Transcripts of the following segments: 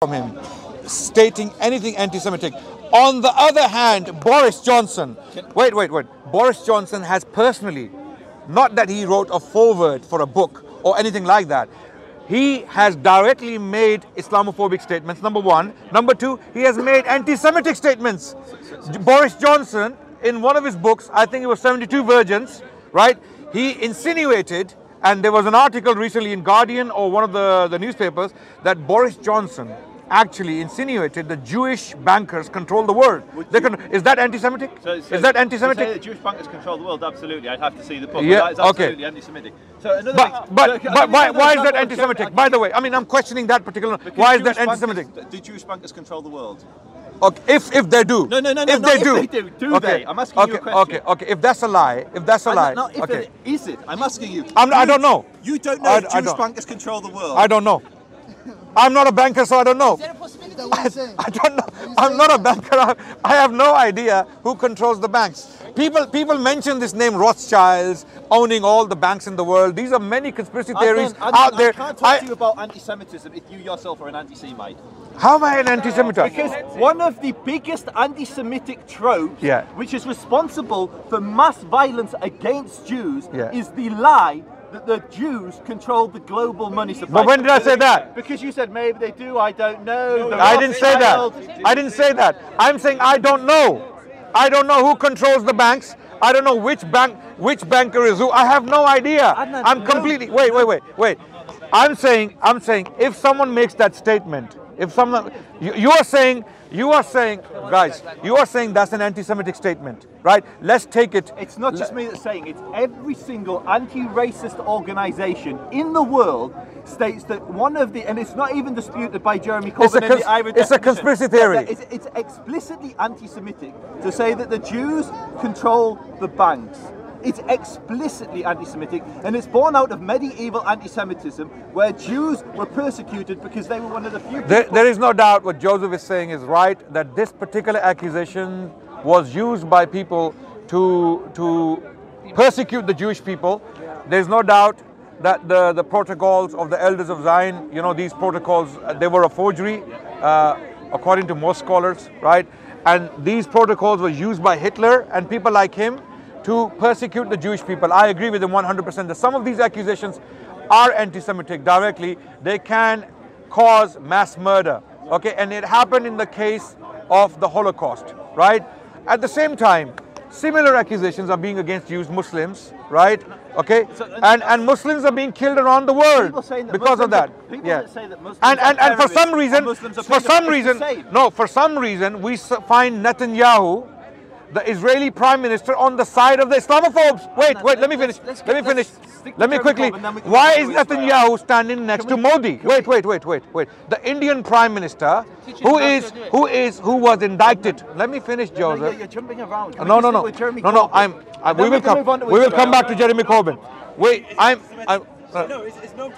from him stating anything anti-Semitic. On the other hand, Boris Johnson, wait. Boris Johnson has personally, not that he wrote a foreword for a book or anything like that, he has directly made Islamophobic statements, number one. Number two, he has made anti-Semitic statements. Boris Johnson, in one of his books, I think it was 72 Virgins, right? He insinuated, and there was an article recently in Guardian or one of the newspapers, that Boris Johnson actually insinuated that Jewish bankers control the world. Is that anti-Semitic? Is that anti-Semitic? To say that Jewish bankers control the world, absolutely. I'd have to see the book. Yeah, that is absolutely anti-Semitic. So but why is that anti-Semitic? By the way, I mean, I'm questioning that particular. Why is that anti-Semitic? Do Jewish bankers control the world? Okay, if they do. No. If they do. Do they? I'm asking you a question. Okay. If that's a lie, okay. Is it? I'm asking you. I don't know. You don't know if Jewish bankers control the world? I don't know. I'm not a banker, so I don't know. Is there a possibility that what you're saying? I don't know. I'm not a banker. I have no idea who controls the banks. People mention this name, Rothschilds, owning all the banks in the world. These are many conspiracy theories out there. I can't talk to you about anti-Semitism if you yourself are an anti-Semite. How am I an anti-Semite? Because one of the biggest anti-Semitic tropes, which is responsible for mass violence against Jews, is the lie that the Jews control the global money supply. But when did I say that? Because you said maybe they do, I don't know. I didn't say that. I didn't say that. I'm saying I don't know. I don't know who controls the banks. I don't know which banker is who. I have no idea. I'm completely wait. I'm saying if someone makes that statement, if someone you are saying guys, you are saying that's an anti-Semitic statement, right? Let's take it. It's not just me that's saying, it's every single anti-racist organization in the world states that one of the, and it's not even disputed by Jeremy Corbyn in the Irish It's a conspiracy theory. It's explicitly anti-Semitic to say that the Jews control the banks. It's explicitly anti-Semitic, and it's born out of medieval anti-Semitism, where Jews were persecuted because they were one of the few people. There is no doubt what Joesph is saying is right, that this particular accusation was used by people to persecute the Jewish people. There's no doubt that the protocols of the elders of Zion, you know, these protocols, they were a forgery, according to most scholars, right? And these protocols were used by Hitler and people like him to persecute the Jewish people. I agree with him 100% that some of these accusations are anti-Semitic directly. They can cause mass murder, okay? And it happened in the case of the Holocaust, right? At the same time, similar accusations are being against Jews, Muslims, right? Okay? And Muslims are being killed around the world because of that. And for some reason, we find Netanyahu, the Israeli Prime Minister, on the side of the Islamophobes. Wait, let me finish. Let me quickly. Why is Netanyahu standing next to Modi? Wait. The Indian Prime Minister, who was indicted. Let me finish, Joesph. You're jumping around. No. We will come back to Jeremy Corbyn. Wait,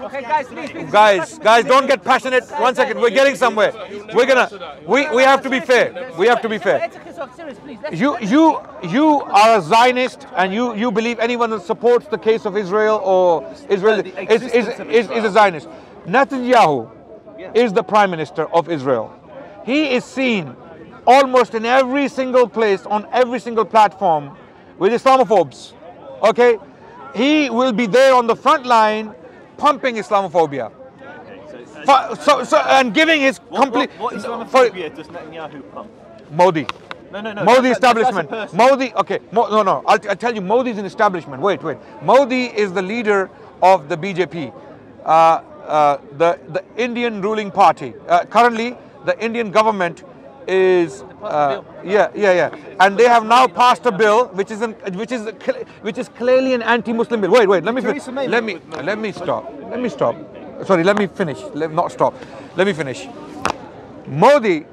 Okay, guys, please. Guys, don't get passionate. 1 second, we're getting somewhere. We have to be fair. We have to be fair. You are a Zionist, and you believe anyone that supports the case of Israel or Israel is a Zionist. Netanyahu is the Prime Minister of Israel. He is seen almost in every single place, on every single platform, with Islamophobes. Okay? He will be there on the front line pumping Islamophobia. And giving his complete... What Islamophobia does Netanyahu pump? Modi. No. Modi establishment. Modi, okay. No. I'll tell you, Modi is an establishment. Wait. Modi is the leader of the BJP, the Indian ruling party. Currently, the Indian government is and they have now passed a bill which is clearly an anti-Muslim bill. Wait, let me stop. Sorry, let me finish. Let me finish. Modi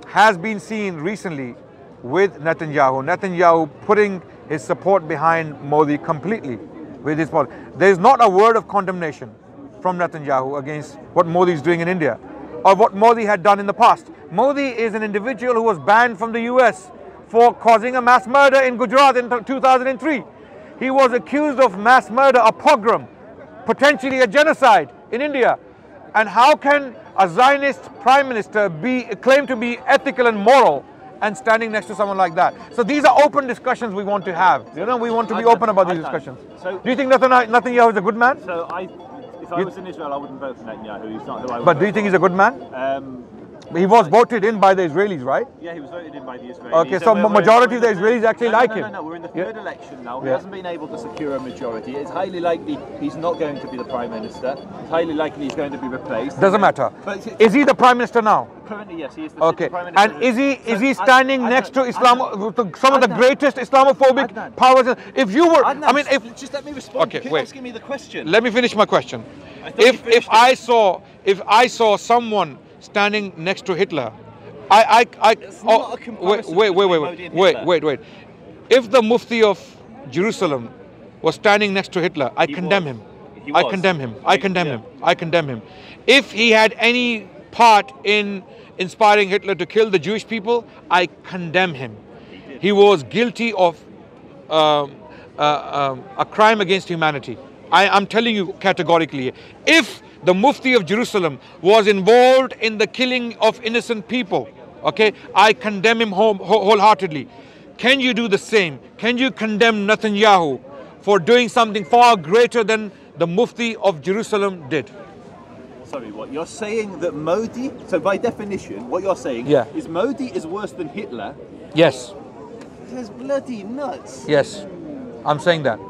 has been seen recently with Netanyahu putting his support behind Modi completely with his policy. There is not a word of condemnation from Netanyahu against what Modi is doing in India, or what Modi had done in the past. Modi is an individual who was banned from the US for causing a mass murder in Gujarat in 2003. He was accused of mass murder, a pogrom, potentially a genocide in India. And how can a Zionist prime minister claim to be ethical and moral and standing next to someone like that? So these are open discussions we want to have. You know, we want to be open about these discussions. So, do you think Netanyahu is a good man? So if I was in Israel, I wouldn't vote for Netanyahu. He's not who I would. But do you think he's a good man? He was voted in by the Israelis, right? Yeah, he was voted in by the Israelis. Okay, so majority of the Israelis actually like him. No, we're in the third election now. He hasn't been able to secure a majority. It's highly likely he's not going to be the Prime Minister. It's highly likely he's going to be replaced. Doesn't matter. Is he the Prime Minister now? Currently, yes, he is the Okay, Prime Minister. and is he standing next to Islam, some of the greatest Islamophobic powers? If you were, I mean, if just let me respond. Okay, Keep wait. asking me the question. Let me finish my question. If I saw someone standing next to Hitler, wait. If the Mufti of Jerusalem was standing next to Hitler, I condemn him. I condemn him. If he had any part in inspiring Hitler to kill the Jewish people, I condemn him. He was guilty of a crime against humanity. I'm telling you categorically. If the Mufti of Jerusalem was involved in the killing of innocent people, okay, I condemn him wholeheartedly. Can you do the same? Can you condemn Netanyahu for doing something far greater than the Mufti of Jerusalem did? Sorry, what you're saying that Modi, so by definition, what you're saying is Modi is worse than Hitler? Yes. That's bloody nuts. Yes, I'm saying that.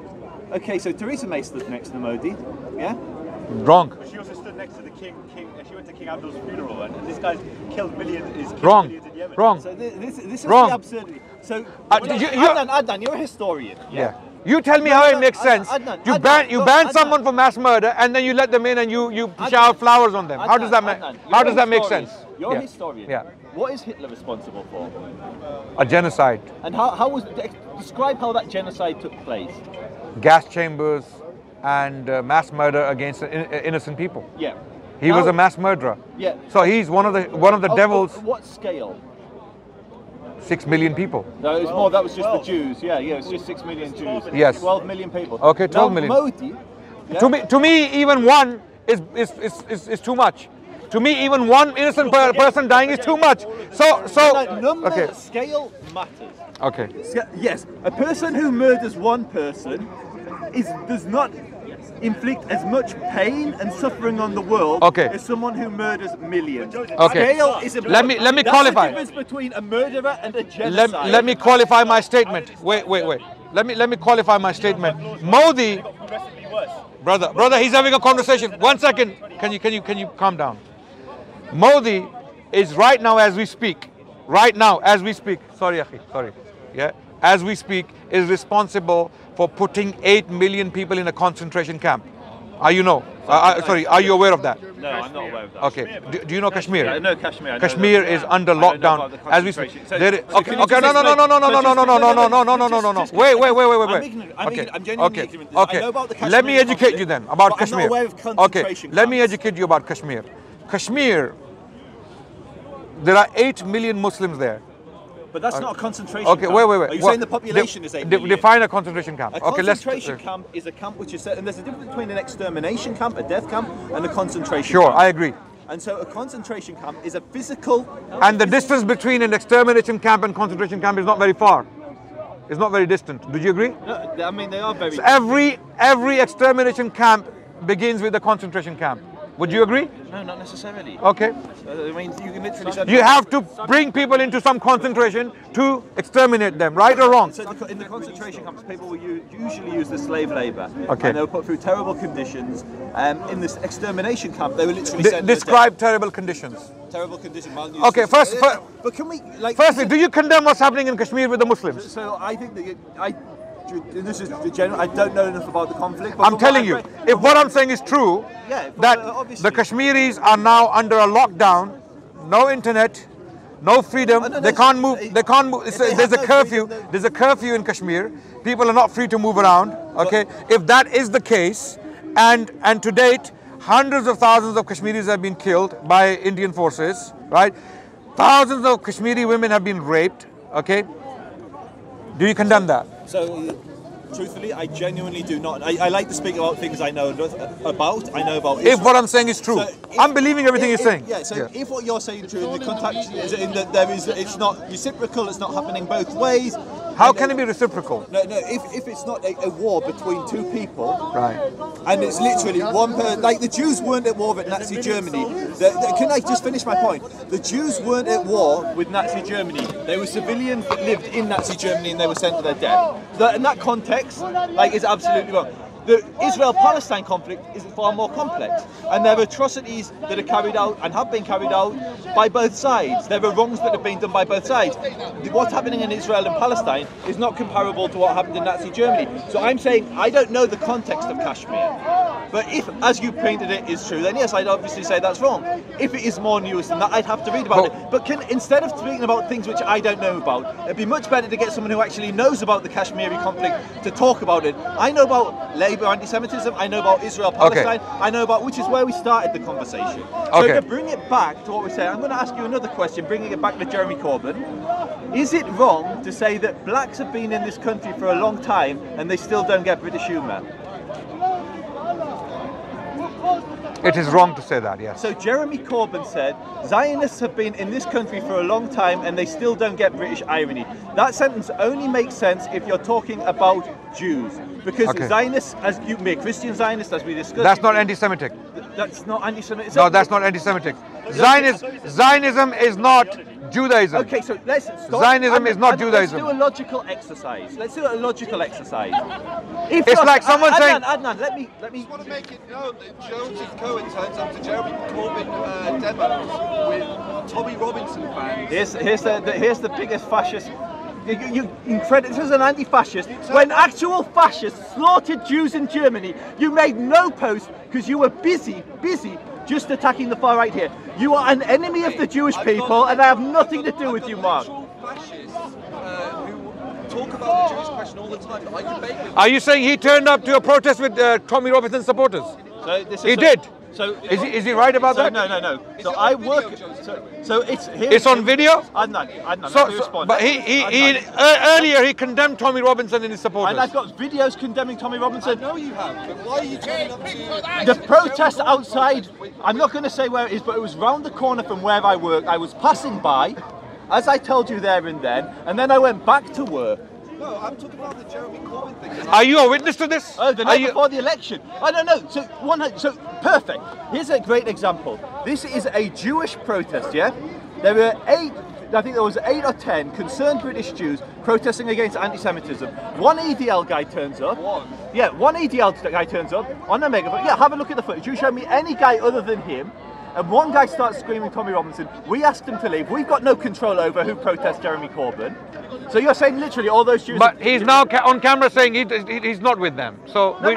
Okay, so Theresa May stood next to Modi, yeah? Wrong. She also stood next to the king. She went to King Abdul's funeral, and this guy's killed millions. Wrong. Millions in Yemen. Wrong. So this is Wrong. the absurdity. So Adnan, you're a historian. Yeah. You tell me how it makes sense. You ban someone for mass murder, and then you let them in and you shower flowers on them. How does that make sense? You're a historian. Yeah. What is Hitler responsible for? A genocide. And how was describe how that genocide took place? Gas chambers and mass murder against innocent people. Yeah. He was a mass murderer. Yeah. So he's one of the devils. What scale? 6 million people. No, it was more. That was just the Jews. Yeah, it was just 6 million Jews. Yes. 12 million people. Okay, 12 million. Modi. Yeah? To me, even one is too much. To me, even one innocent person dying is too much. Number scale matters. Okay. Yes, a person who murders one person does not inflict as much pain and suffering on the world as someone who murders millions. Okay. Scale is Let me qualify. That's the difference between a murderer and a genocide. Let me qualify my statement. Wait. Let me qualify my statement. Modi, brother, he's having a conversation. 1 second. Can you calm down? Modi is right now as we speak. Sorry, Akhi. Sorry. Yeah. As we speak, is responsible for putting 8 million people in a concentration camp. Are you aware of that? No, I'm not aware of that. Okay. Do you know Kashmir? Yeah, I know Kashmir. Kashmir is under lockdown as we speak. Okay. No. Wait. I'm genuinely ignorant. Okay. I know about the Kashmir Let me educate you then about but Kashmir. I'm not aware of concentration Let me camps. educate you about Kashmir. Kashmir, there are 8 million Muslims there. But that's not a concentration Okay, camp. wait. Are you saying the population is 8 million? Define a concentration camp. A concentration camp is a camp which is set, and there's a difference between an extermination camp, a death camp, and a concentration camp. Sure, I agree. And so a concentration camp is a physical... And the distance between an extermination camp and concentration camp is not very far. It's not very distant. Do you agree? No, I mean, they are very... So every extermination camp begins with a concentration camp. Would you agree? No, not necessarily. Okay. I mean, you can literally... You have to bring people into some concentration to exterminate them, right or wrong? So in the concentration camps, people will usually use the slave labour. Okay. And they were put through terrible conditions. In this extermination camp, they were literally sent Describe terrible conditions. Terrible conditions. Okay, but can we... Firstly, do you condemn what's happening in Kashmir with the Muslims? So I think that... This is the general. I don't know enough about the conflict. But I'm telling you, if what I'm saying is true, that the Kashmiris are now under a lockdown, no internet, no freedom. They can't move. There's a curfew. There's a curfew in Kashmir. People are not free to move around. Okay, if that is the case, and to date, hundreds of thousands of Kashmiris have been killed by Indian forces. Right, thousands of Kashmiri women have been raped. Okay, do you condemn that? So truthfully, I genuinely do not. I like to speak about things I know about. I know about If Israel. what I'm saying is true, So I'm believing everything you're saying. Yeah, so if what you're saying is true, the contact is in that it's not reciprocal, it's not happening both ways. How can it be reciprocal? No, if it's not a war between two people, Right. and it's literally one person, like the Jews weren't at war with Nazi Germany. Can I just finish my point? The Jews weren't at war with Nazi Germany. They were civilians that lived in Nazi Germany and they were sent to their death. In that context, is absolutely wrong. The Israel-Palestine conflict is far more complex, and there are atrocities that are carried out and have been carried out by both sides. There are wrongs that have been done by both sides. What's happening in Israel and Palestine is not comparable to what happened in Nazi Germany. So I'm saying I don't know the context of Kashmir, but if, as you painted it, is true, then yes, I'd obviously say that's wrong. If it is more nuanced than that, I'd have to read about it. But instead of speaking about things which I don't know about, it'd be much better to get someone who actually knows about the Kashmiri conflict to talk about it. I know about Labour anti-Semitism, I know about Israel-Palestine, I know about, which is where we started the conversation. So to bring it back to what we're saying, I'm going to ask you another question, bringing it back to Jeremy Corbyn. Is it wrong to say that blacks have been in this country for a long time and they still don't get British humour? It is wrong to say that, yes. So Jeremy Corbyn said, Zionists have been in this country for a long time and they still don't get British irony. That sentence only makes sense if you're talking about Jews. Because Zionists, as you make Christian Zionists, as we discussed... That's not anti-Semitic. That's not anti-Semitic. No, that's not anti-Semitic. Zionism is not Judaism. Okay, so let's stop. Zionism is not Judaism. Let's do a logical exercise. It's like someone saying... Adnan, let me... I just want to make it known that Joesph Cohen turns up to Jeremy Corbyn demos with Tommy Robinson fans. Here's the biggest fascist... You credit this as an anti-fascist. When actual fascists slaughtered Jews in Germany, you made no post because you were busy just attacking the far right here. You are an enemy of the Jewish people, and I have nothing to do with you, Mark. Fascists who talk about the Jewish question all the time. I debate with them. Are you saying he turned up to a protest with Tommy Robinson supporters? He did. So is he right about that? No. So I work. So it's on video. Adnan, but earlier he condemned Tommy Robinson and his supporters. And I've got videos condemning Tommy Robinson. I know you have, but why are you turning up to the protest outside? I'm not going to say where it is, but it was round the corner from where I work. I was passing by, as I told you there and then I went back to work. No, I'm talking about the Jeremy Corbyn thing. Are you a witness to this? Oh, the night before the election. I don't know. So perfect. Here's a great example. This is a Jewish protest, yeah? There were 8 or 10 concerned British Jews protesting against anti-Semitism. One EDL guy turns up. One EDL guy turns up on a megaphone. Yeah, have a look at the footage. You show me any guy other than him. And one guy starts screaming Tommy Robinson. We asked him to leave. We've got no control over who protests Jeremy Corbyn. So you're saying literally all those Jews... But he's now on camera saying he's not with them. So we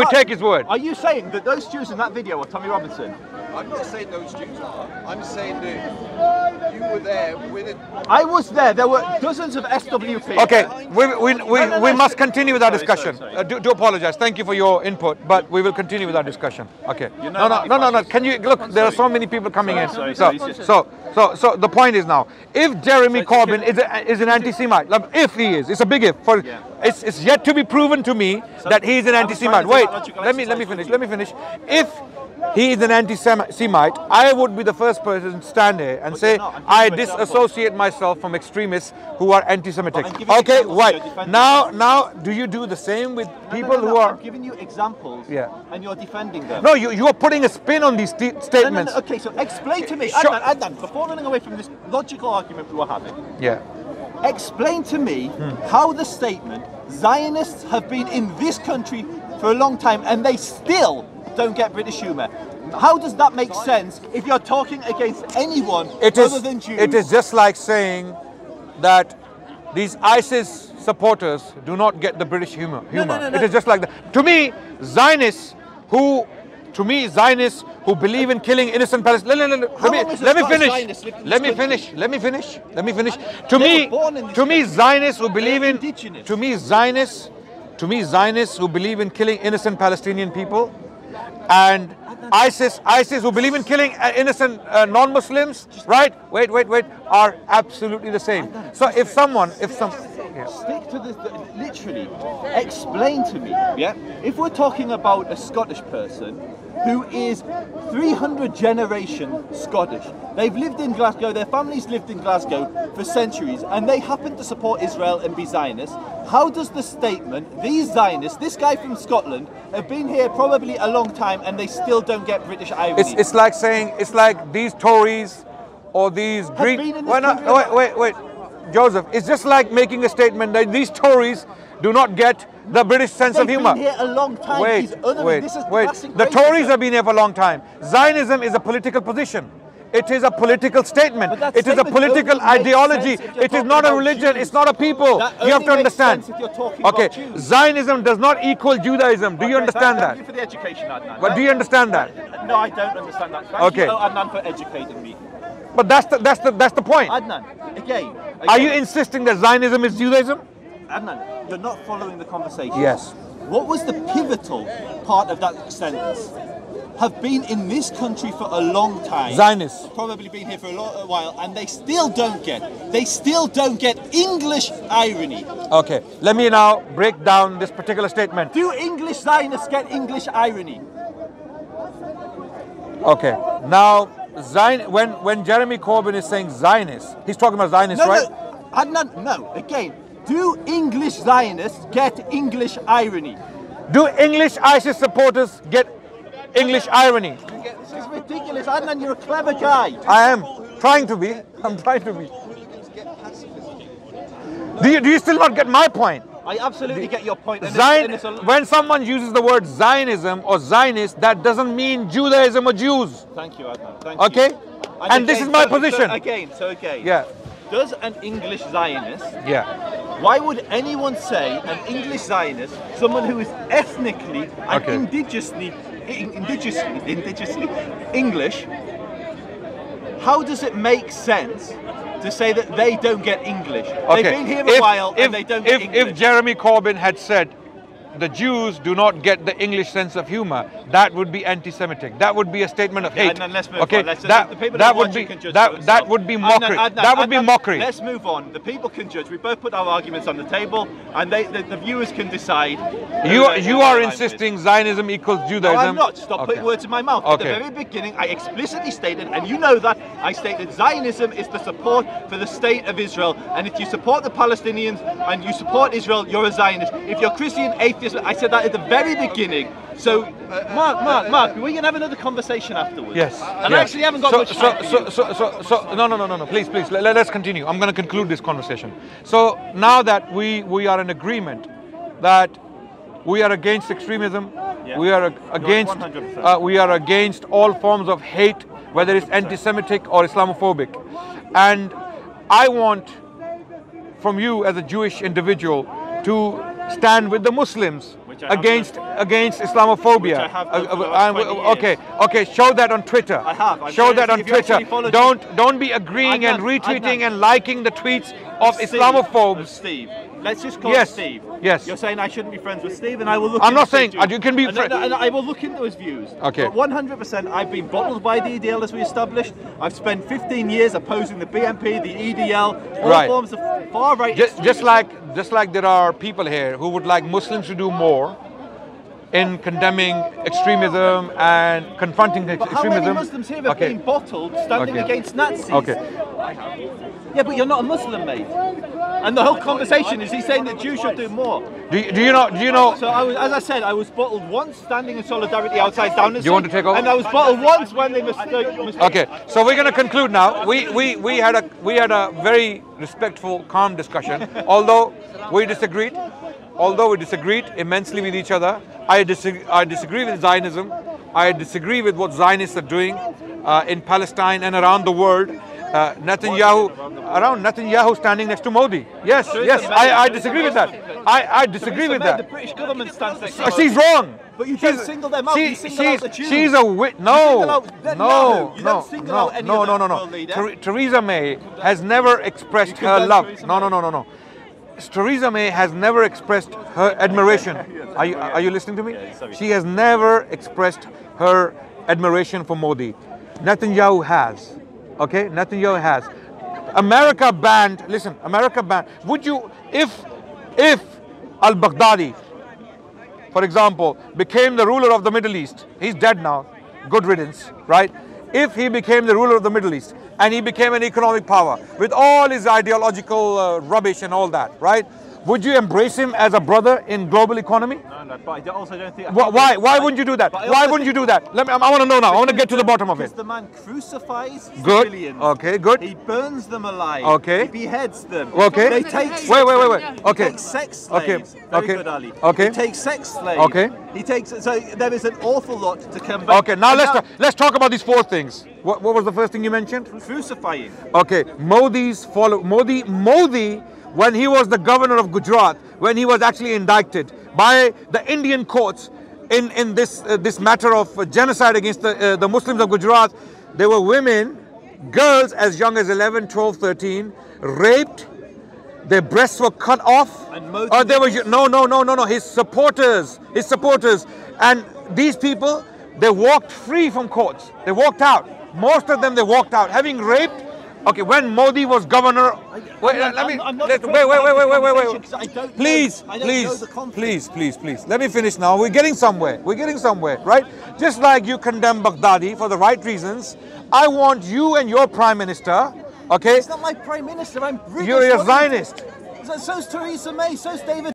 take his word. Are you saying that those Jews in that video are Tommy Robinson? I'm not saying those Jews are. I'm saying that you were there with it. I was there. There were dozens of SWP. Okay, we must continue with our discussion. Do apologize. Thank you for your input, but we will continue with our discussion. Okay. No. Can you look? There are so many people coming in. So the point is now, if Jeremy Corbyn is an anti-Semite, if he is, it's a big if. It's yet to be proven to me that he is an anti-Semite. Wait, let me finish. If he is an anti-Semite, I would be the first person to stand here and say, I disassociate myself from extremists who are anti-Semitic. Okay, right. Now, do you do the same with people who are... I'm giving you examples, and you're defending them. No, you are putting a spin on these statements. No. Okay, so explain to me, Adnan, before running away from this logical argument we were having, explain to me how the statement, Zionists have been in this country for a long time and they still don't get British humour. How does that make sense if you're talking against anyone other than Jews? It is just like saying that these ISIS supporters do not get the British humour. No. It is just like that. To me, Zionists who believe in killing innocent Palestinians. Let me finish. To me, Zionists who believe in killing innocent Palestinian people, and ISIS who believe in killing innocent non-Muslims, right? Wait, are absolutely the same. So if someone stick to this. Literally, explain to me. Yeah, if we're talking about a Scottish person who is 300 generation Scottish, they've lived in Glasgow, their families lived in Glasgow for centuries, and they happen to support Israel and be Zionists. How does the statement, these Zionists, this guy from Scotland, have been here probably a long time and they still don't get British irony? It's like saying, it's like these Tories or these Green. been in this country- Wait, Joesph. It's just like making a statement that these Tories do not get the British sense of They've humor. been here a long time. Wait. This is classic The racism. Tories have been here for a long time. Zionism is a political position. It is a political statement. But that It is a statement political only makes ideology. sense if you're It is talking not a about religion. Jews. It's not a people. That You have only to makes understand. sense if you're talking Okay, about Jews. Zionism does not equal Judaism. Do you understand Thank you that? for the education, Adnan. But do you understand that? No, I don't understand that. Thank Okay. you, Adnan, for educating me. But that's the point. Adnan, again. Are you insisting that Zionism is Judaism? Adnan, you're not following the conversation. Yes. What was the pivotal part of that sentence? Have been in this country for a long time. Zionists. Probably been here for a while, and they still don't get English irony. Okay, let me now break down this particular statement. Do English Zionists get English irony? Okay, now when Jeremy Corbyn is saying Zionists, he's talking about Zionists, right? No, Adnan, no. Again, do English Zionists get English irony? Do English ISIS supporters get English irony? This is ridiculous. Adnan, you're a clever guy. I am trying to be. I'm trying to be. Do you still not get my point? I absolutely get your point. And When someone uses the word Zionism or Zionist, that doesn't mean Judaism or Jews. Thank you, Adnan. Thank Okay? you. And this is my position. So again. Yeah. Does an English Zionist, Yeah. why would anyone say an English Zionist, someone who is ethnically and Okay. indigenously English, how does it make sense to say that they don't get English? Okay. They've been here a while and they don't get English. If Jeremy Corbyn had said the Jews do not get the English sense of humor, that would be anti-Semitic. That would be a statement of hate. Adnan, let's move okay, on. that would be mockery. That would be mockery. Let's move on. The people can judge. We both put our arguments on the table, and the viewers can decide. You are insisting Zionism equals No, Judaism. I'm not. Stop putting words in my mouth. At the Okay. very beginning, I explicitly stated, and you know that, I stated Zionism is the support for the state of Israel. And if you support the Palestinians and you support Israel, you're a Zionist. If you're Christian, atheist, I said that at the very beginning. So, Mark, we can have another conversation afterwards. Yes. And yes. I actually haven't got much time for you. No. Please. Let's continue. I'm going to conclude this conversation. So now that we are in agreement that we are against extremism, Yeah. we are against 100%. we are against all forms of hate, whether it's anti-Semitic or Islamophobic, and I want from you as a Jewish individual to stand with the Muslims Which I have against Islamophobia. Which I have done for the last 20 Okay. Show that on Twitter. I have. I'm Show saying that on if you Twitter. actually follow- Don't be agreeing and Adnan, retweeting Adnan. and liking the tweets of Islamophobes. Steve. Let's just call Yes. him Steve. Yes. You're saying I shouldn't be friends with Steve, and I will look. I'm into not saying Steve's views. you can be And friend- and I will look into his views. Okay. But 100%, I've been bottled by the EDL as we established. I've spent 15 years opposing the BNP, the EDL, all Right. forms of far right. Just like there are people here who would like Muslims to do more in condemning extremism and confronting But how extremism. many Muslims here have been bottled standing Okay. against Nazis? Okay. Yeah, but you're not a Muslim, mate. And the whole conversation is he's saying that Jews should do more. Do you know? So as I said, I was bottled once standing in solidarity outside Downing. Do you want to take over? And I was bottled once when they mistook. Okay, so we're going to conclude now. We had a very respectful, calm discussion. Although we disagreed immensely with each other. I disagree with Zionism. I disagree with what Zionists are doing in Palestine and around the world. Netanyahu standing next to Modi. Yes, I disagree with that. I disagree with The that. British government stands next to She's wrong. But you don't single them out. You single out the Jews. She's a wit. single No, out Netanyahu. You don't single out any no, other no. world leader. Theresa May has never expressed You her condone love. Theresa No. Theresa May has never expressed her admiration. Are you listening to me? Yeah, sorry. She has never expressed her admiration for Modi. Netanyahu has. Okay, Netanyahu has. America banned, listen, America banned, would you, if al-Baghdadi, for example, became the ruler of the Middle East, he's dead now, good riddance, right? If he became the ruler of the Middle East and he became an economic power with all his ideological rubbish and all that, right? Would you embrace him as a brother in global economy? No, but I also don't think... Why wouldn't you do that? Why wouldn't you do that? I want to know now. I want to get to the bottom of it. Because the man crucifies Good. civilians. Okay, good. He burns them alive. Okay. He beheads them. Okay. They take... Wait. Okay. He takes sex slaves. Okay. Very Okay. good, Ali. Okay. He takes sex slaves. Okay. He takes... So there is an awful lot to come back. Okay, now let's talk about these 4 things. What was the first thing you mentioned? Crucifying. Okay, Modi, when he was the governor of Gujarat, when he was actually indicted by the Indian courts in this matter of genocide against the Muslims of Gujarat, there were women, girls as young as 11, 12, 13, raped, their breasts were cut off. And Modi There was no, his supporters, and these people, they walked free from courts. They walked out. Most of them, they walked out, having raped. Okay, when Modi was governor, wait. Please. Let me finish now. We're getting somewhere, right? Just like you condemn Baghdadi for the right reasons, I want you and your prime minister, okay? It's not my prime minister. I'm British. You're a Zionist. So's Theresa May. So's David